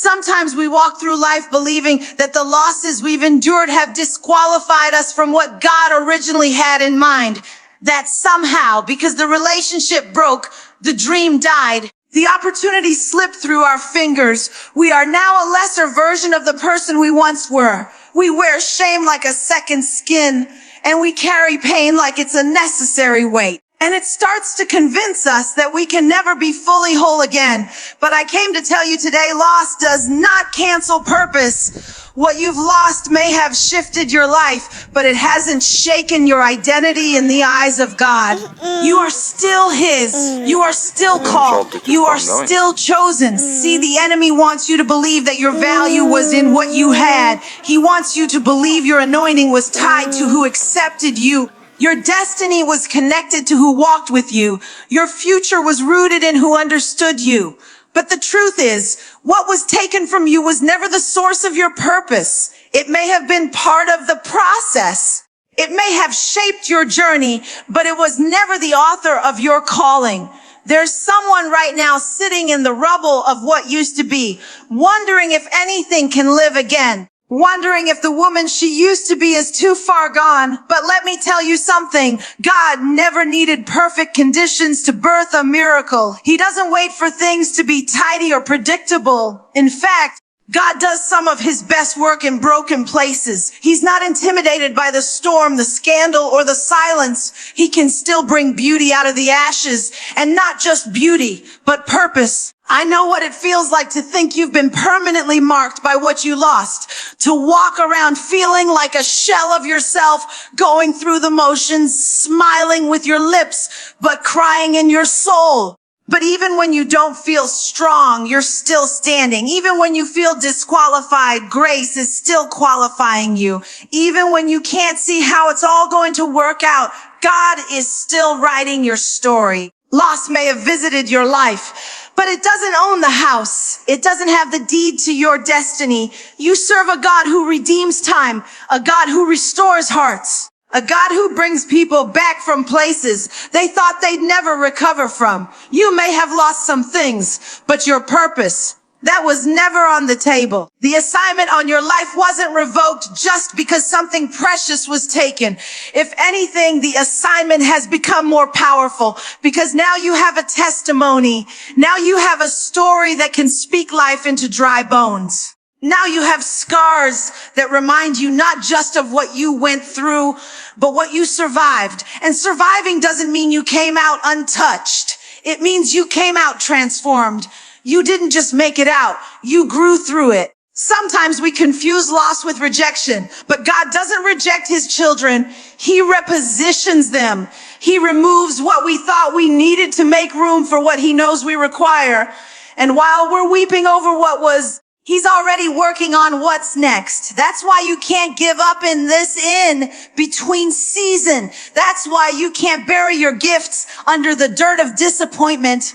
Sometimes we walk through life believing that the losses we've endured have disqualified us from what God originally had in mind. That somehow, because the relationship broke, the dream died, the opportunity slipped through our fingers, we are now a lesser version of the person we once were. We wear shame like a second skin, and we carry pain like it's a necessary weight. And it starts to convince us that we can never be fully whole again. But I came to tell you today, loss does not cancel purpose. What you've lost may have shifted your life, but it hasn't shaken your identity in the eyes of God. You are still His. You are still called. You are still chosen. See, the enemy wants you to believe that your value was in what you had. He wants you to believe your anointing was tied to who accepted you. Your destiny was connected to who walked with you. Your future was rooted in who understood you. But the truth is, what was taken from you was never the source of your purpose. It may have been part of the process. It may have shaped your journey, but it was never the author of your calling. There's someone right now sitting in the rubble of what used to be, wondering if anything can live again. Wondering if the woman she used to be is too far gone. But let me tell you something. God never needed perfect conditions to birth a miracle. He doesn't wait for things to be tidy or predictable. In fact, God does some of His best work in broken places. He's not intimidated by the storm, the scandal, or the silence. He can still bring beauty out of the ashes, and not just beauty, but purpose. I know what it feels like to think you've been permanently marked by what you lost, to walk around feeling like a shell of yourself, going through the motions, smiling with your lips, but crying in your soul. But even when you don't feel strong, you're still standing. Even when you feel disqualified, grace is still qualifying you. Even when you can't see how it's all going to work out, God is still writing your story. Loss may have visited your life, but it doesn't own the house. It doesn't have the deed to your destiny. You serve a God who redeems time, a God who restores hearts. A God who brings people back from places they thought they'd never recover from. You may have lost some things, but your purpose, that was never on the table. The assignment on your life wasn't revoked just because something precious was taken. If anything, the assignment has become more powerful because now you have a testimony. Now you have a story that can speak life into dry bones. Now you have scars that remind you not just of what you went through, but what you survived. And surviving doesn't mean you came out untouched. It means you came out transformed. You didn't just make it out. You grew through it. Sometimes we confuse loss with rejection, but God doesn't reject His children. He repositions them. He removes what we thought we needed to make room for what He knows we require. And while we're weeping over what was, He's already working on what's next. That's why you can't give up in this in-between season. That's why you can't bury your gifts under the dirt of disappointment.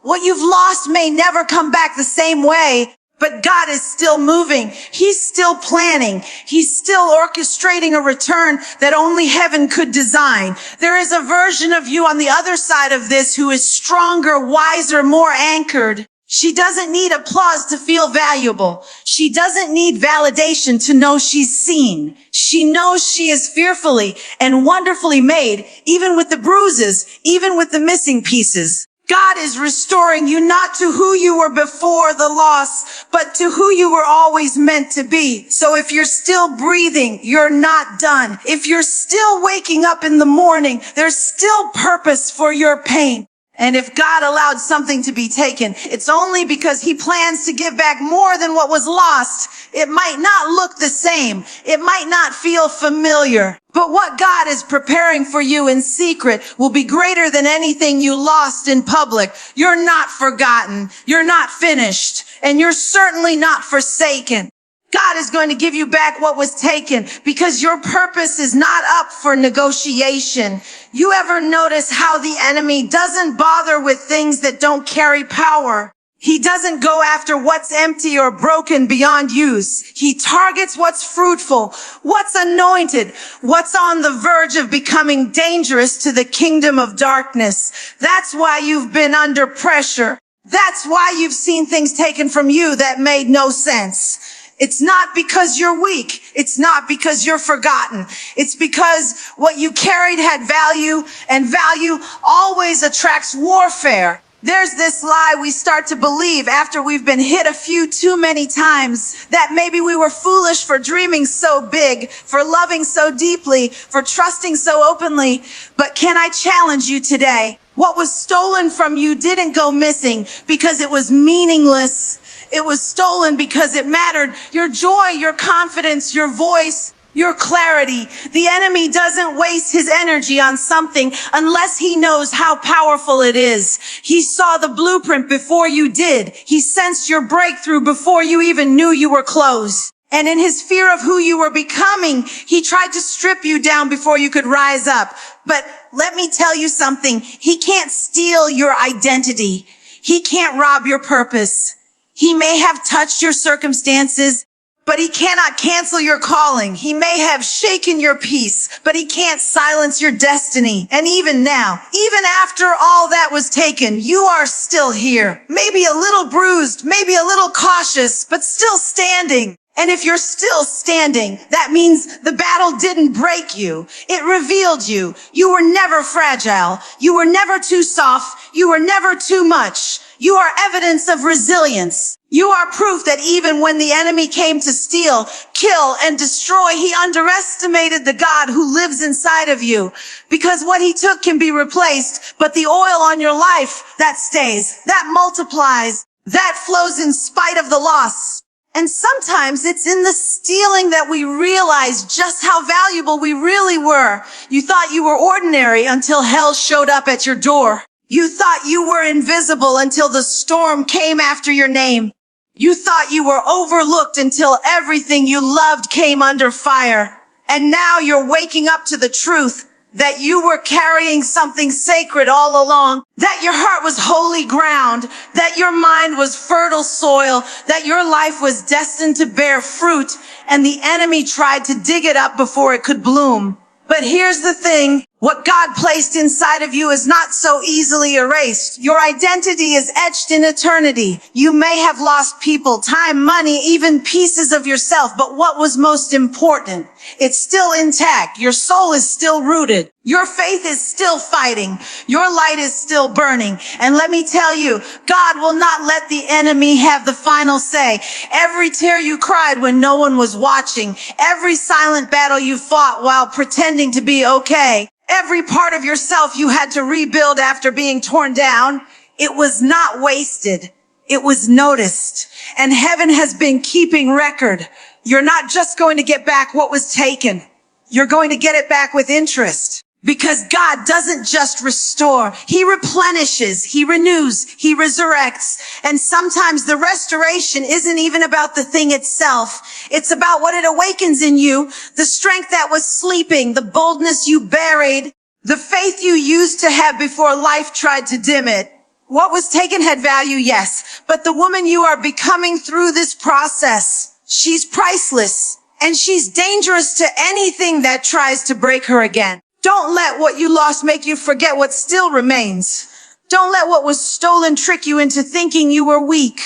What you've lost may never come back the same way, but God is still moving. He's still planning. He's still orchestrating a return that only heaven could design. There is a version of you on the other side of this who is stronger, wiser, more anchored. She doesn't need applause to feel valuable. She doesn't need validation to know she's seen. She knows she is fearfully and wonderfully made, even with the bruises, even with the missing pieces. God is restoring you not to who you were before the loss, but to who you were always meant to be. So if you're still breathing, you're not done. If you're still waking up in the morning, there's still purpose for your pain. And if God allowed something to be taken, it's only because He plans to give back more than what was lost. It might not look the same. It might not feel familiar. But what God is preparing for you in secret will be greater than anything you lost in public. You're not forgotten. You're not finished. And you're certainly not forsaken. God is going to give you back what was taken because your purpose is not up for negotiation. You ever notice how the enemy doesn't bother with things that don't carry power? He doesn't go after what's empty or broken beyond use. He targets what's fruitful, what's anointed, what's on the verge of becoming dangerous to the kingdom of darkness. That's why you've been under pressure. That's why you've seen things taken from you that made no sense. It's not because you're weak. It's not because you're forgotten. It's because what you carried had value, and value always attracts warfare. There's this lie we start to believe after we've been hit a few too many times, that maybe we were foolish for dreaming so big, for loving so deeply, for trusting so openly. But can I challenge you today? What was stolen from you didn't go missing because it was meaningless. It was stolen because it mattered. Your joy, your confidence, your voice, your clarity. The enemy doesn't waste his energy on something unless he knows how powerful it is. He saw the blueprint before you did. He sensed your breakthrough before you even knew you were close. And in his fear of who you were becoming, he tried to strip you down before you could rise up. But let me tell you something. He can't steal your identity. He can't rob your purpose. He may have touched your circumstances, but he cannot cancel your calling. He may have shaken your peace, but he can't silence your destiny. And even now, even after all that was taken, you are still here. Maybe a little bruised, maybe a little cautious, but still standing. And if you're still standing, that means the battle didn't break you. It revealed you. You were never fragile. You were never too soft. You were never too much. You are evidence of resilience. You are proof that even when the enemy came to steal, kill, and destroy, he underestimated the God who lives inside of you. Because what he took can be replaced, but the oil on your life, that stays, that multiplies, that flows in spite of the loss. And sometimes it's in the stealing that we realize just how valuable we really were. You thought you were ordinary until hell showed up at your door. You thought you were invisible until the storm came after your name. You thought you were overlooked until everything you loved came under fire. And now you're waking up to the truth that you were carrying something sacred all along, that your heart was holy ground, that your mind was fertile soil, that your life was destined to bear fruit, and the enemy tried to dig it up before it could bloom. But here's the thing. What God placed inside of you is not so easily erased. Your identity is etched in eternity. You may have lost people, time, money, even pieces of yourself, but what was most important? It's still intact. Your soul is still rooted. Your faith is still fighting. Your light is still burning. And let me tell you, God will not let the enemy have the final say. Every tear you cried when no one was watching, every silent battle you fought while pretending to be okay, every part of yourself you had to rebuild after being torn down, it was not wasted. It was noticed. And heaven has been keeping record. You're not just going to get back what was taken. You're going to get it back with interest. Because God doesn't just restore. He replenishes, he renews, he resurrects. And sometimes the restoration isn't even about the thing itself. It's about what it awakens in you, the strength that was sleeping, the boldness you buried, the faith you used to have before life tried to dim it. What was taken had value, yes, but the woman you are becoming through this process, she's priceless, and she's dangerous to anything that tries to break her again. Don't let what you lost make you forget what still remains. Don't let what was stolen trick you into thinking you were weak.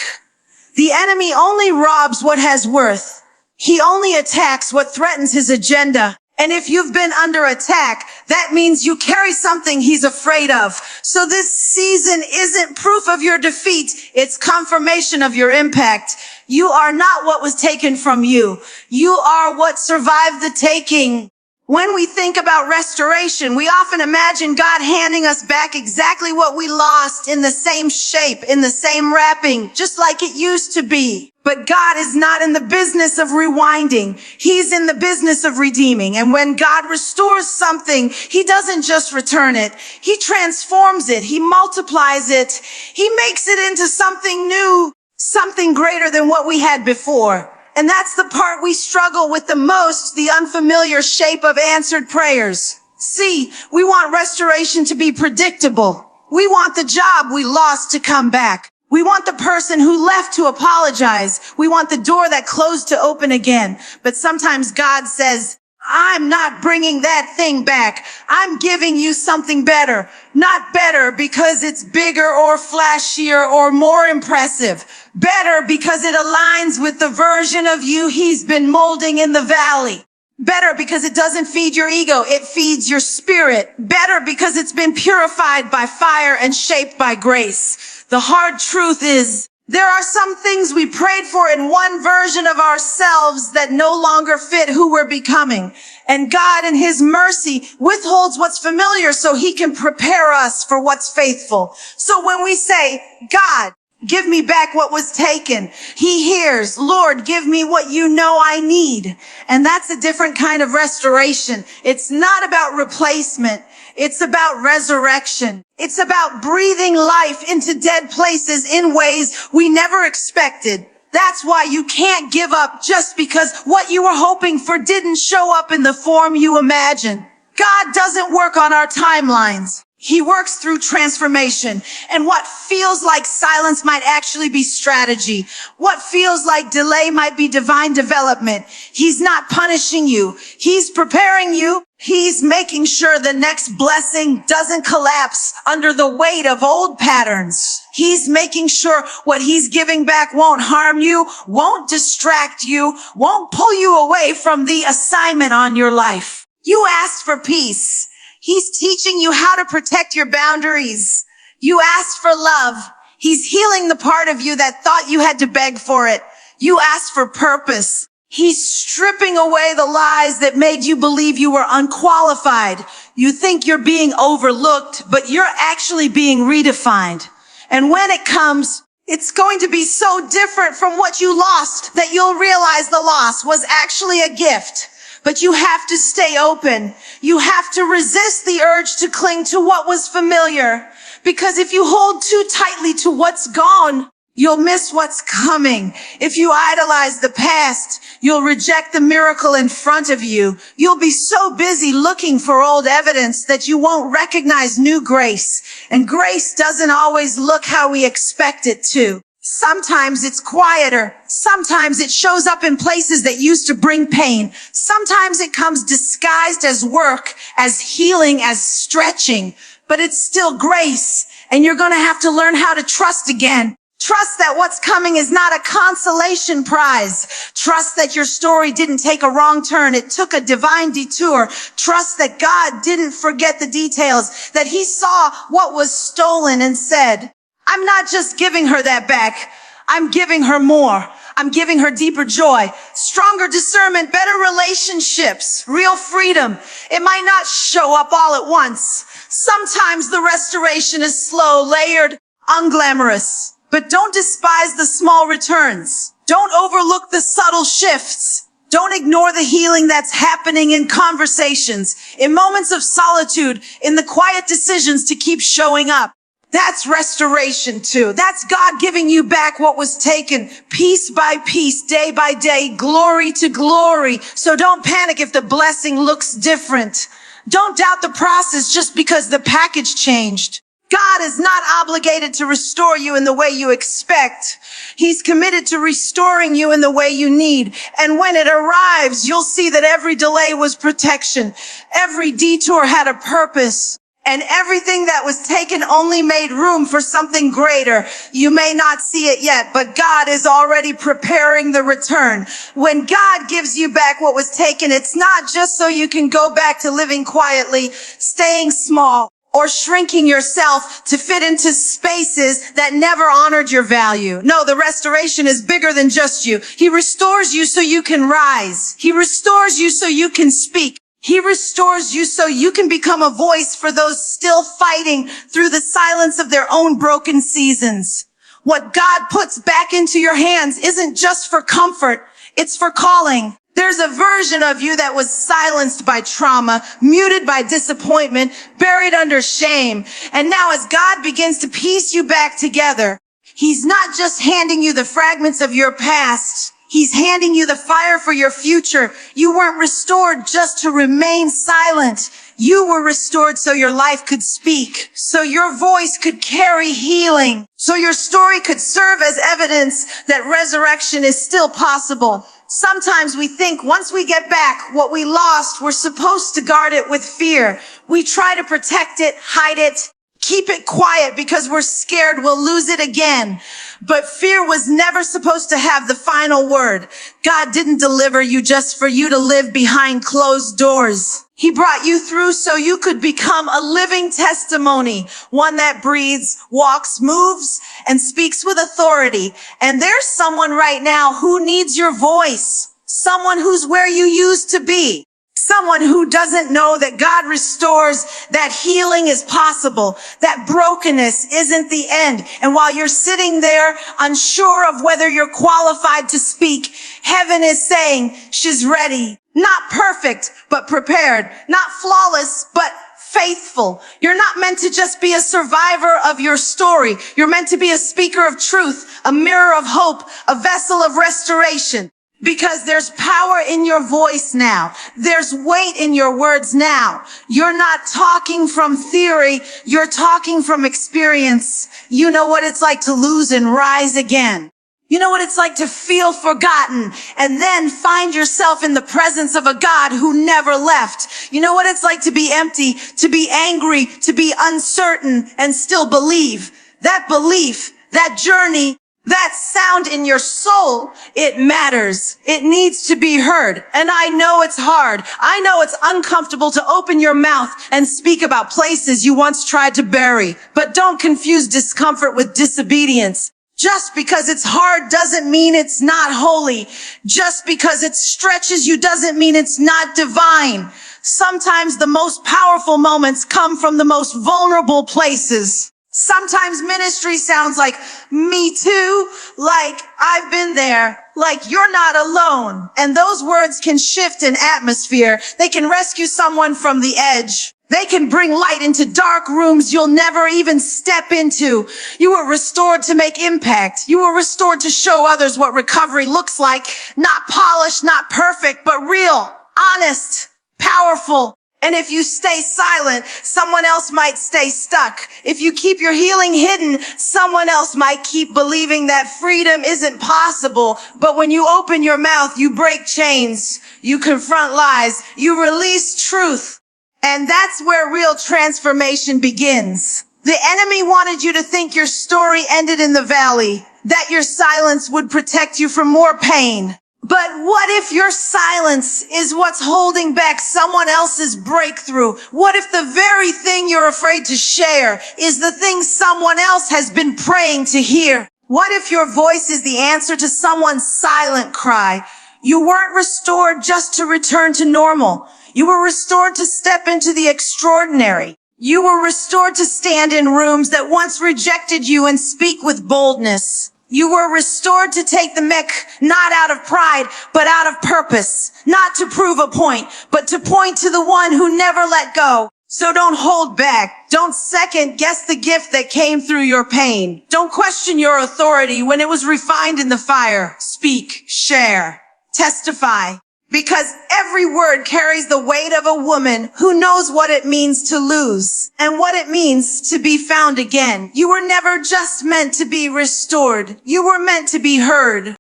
The enemy only robs what has worth. He only attacks what threatens his agenda. And if you've been under attack, that means you carry something he's afraid of. So this season isn't proof of your defeat. It's confirmation of your impact. You are not what was taken from you. You are what survived the taking. When we think about restoration, we often imagine God handing us back exactly what we lost in the same shape, in the same wrapping, just like it used to be. But God is not in the business of rewinding. He's in the business of redeeming. And when God restores something, he doesn't just return it. He transforms it. He multiplies it. He makes it into something new, something greater than what we had before. And that's the part we struggle with the most, the unfamiliar shape of answered prayers. See, we want restoration to be predictable. We want the job we lost to come back. We want the person who left to apologize. We want the door that closed to open again. But sometimes God says, I'm not bringing that thing back. I'm giving you something better. Not better because it's bigger or flashier or more impressive. Better because it aligns with the version of you he's been molding in the valley. Better because it doesn't feed your ego, it feeds your spirit. Better because it's been purified by fire and shaped by grace. The hard truth is, there are some things we prayed for in one version of ourselves that no longer fit who we're becoming. And God in his mercy withholds what's familiar so he can prepare us for what's faithful. So when we say, God, give me back what was taken, he hears, Lord, give me what you know I need. And that's a different kind of restoration. It's not about replacement. It's about resurrection. It's about breathing life into dead places in ways we never expected. That's why you can't give up just because what you were hoping for didn't show up in the form you imagined. God doesn't work on our timelines. He works through transformation, and what feels like silence might actually be strategy. What feels like delay might be divine development. He's not punishing you. He's preparing you. He's making sure the next blessing doesn't collapse under the weight of old patterns. He's making sure what he's giving back won't harm you, won't distract you, won't pull you away from the assignment on your life. You asked for peace. He's teaching you how to protect your boundaries. You asked for love. He's healing the part of you that thought you had to beg for it. You asked for purpose. He's stripping away the lies that made you believe you were unqualified. You think you're being overlooked, but you're actually being redefined. And when it comes, it's going to be so different from what you lost that you'll realize the loss was actually a gift. But you have to stay open. You have to resist the urge to cling to what was familiar. Because if you hold too tightly to what's gone, you'll miss what's coming. If you idolize the past, you'll reject the miracle in front of you. You'll be so busy looking for old evidence that you won't recognize new grace. And grace doesn't always look how we expect it to. Sometimes it's quieter. Sometimes it shows up in places that used to bring pain. Sometimes it comes disguised as work, as healing, as stretching. But it's still grace. And you're going to have to learn how to trust again. Trust that what's coming is not a consolation prize. Trust that your story didn't take a wrong turn. It took a divine detour. Trust that God didn't forget the details, that he saw what was stolen and said, I'm not just giving her that back. I'm giving her more. I'm giving her deeper joy, stronger discernment, better relationships, real freedom. It might not show up all at once. Sometimes the restoration is slow, layered, unglamorous. But don't despise the small returns. Don't overlook the subtle shifts. Don't ignore the healing that's happening in conversations, in moments of solitude, in the quiet decisions to keep showing up. That's restoration too. That's God giving you back what was taken, piece by piece, day by day, glory to glory. So don't panic if the blessing looks different. Don't doubt the process just because the package changed. God is not obligated to restore you in the way you expect. He's committed to restoring you in the way you need. And when it arrives, you'll see that every delay was protection. Every detour had a purpose. And everything that was taken only made room for something greater. You may not see it yet, but God is already preparing the return. When God gives you back what was taken, it's not just so you can go back to living quietly, staying small, or shrinking yourself to fit into spaces that never honored your value. No, the restoration is bigger than just you. He restores you so you can rise. He restores you so you can speak. He restores you so you can become a voice for those still fighting through the silence of their own broken seasons. What God puts back into your hands isn't just for comfort, it's for calling. There's a version of you that was silenced by trauma, muted by disappointment, buried under shame. And now as God begins to piece you back together, he's not just handing you the fragments of your past. He's handing you the fire for your future. You weren't restored just to remain silent. You were restored so your life could speak, so your voice could carry healing, so your story could serve as evidence that resurrection is still possible. Sometimes we think once we get back what we lost, we're supposed to guard it with fear. We try to protect it, hide it, keep it quiet because we're scared we'll lose it again. But fear was never supposed to have the final word. God didn't deliver you just for you to live behind closed doors. He brought you through so you could become a living testimony, one that breathes, walks, moves, and speaks with authority. And there's someone right now who needs your voice, someone who's where you used to be. Someone who doesn't know that God restores, that healing is possible, that brokenness isn't the end. And while you're sitting there unsure of whether you're qualified to speak, heaven is saying she's ready. Not perfect, but prepared. Not flawless, but faithful. You're not meant to just be a survivor of your story. You're meant to be a speaker of truth, a mirror of hope, a vessel of restoration. Because there's power in your voice now. There's weight in your words now. You're not talking from theory. You're talking from experience. You know what it's like to lose and rise again. You know what it's like to feel forgotten and then find yourself in the presence of a God who never left. You know what it's like to be empty, to be angry, to be uncertain and still believe. That belief, that journey, that sound in your soul, it matters. It needs to be heard. And I know it's hard. I know it's uncomfortable to open your mouth and speak about places you once tried to bury. But don't confuse discomfort with disobedience. Just because it's hard doesn't mean it's not holy. Just because it stretches you doesn't mean it's not divine. Sometimes the most powerful moments come from the most vulnerable places. Sometimes ministry sounds like me too, like I've been there, like you're not alone. And those words can shift an atmosphere. They can rescue someone from the edge. They can bring light into dark rooms you'll never even step into. You were restored to make impact. You were restored to show others what recovery looks like. Not polished, not perfect, but real, honest, powerful. And if you stay silent, someone else might stay stuck. If you keep your healing hidden, someone else might keep believing that freedom isn't possible. But when you open your mouth, you break chains, you confront lies, you release truth. And that's where real transformation begins. The enemy wanted you to think your story ended in the valley, that your silence would protect you from more pain. But what if your silence is what's holding back someone else's breakthrough? What if the very thing you're afraid to share is the thing someone else has been praying to hear? What if your voice is the answer to someone's silent cry? You weren't restored just to return to normal. You were restored to step into the extraordinary. You were restored to stand in rooms that once rejected you and speak with boldness. You were restored to take the mic, not out of pride, but out of purpose. Not to prove a point, but to point to the one who never let go. So don't hold back. Don't second guess the gift that came through your pain. Don't question your authority when it was refined in the fire. Speak, share, testify. Because every word carries the weight of a woman who knows what it means to lose and what it means to be found again. You were never just meant to be restored. You were meant to be heard.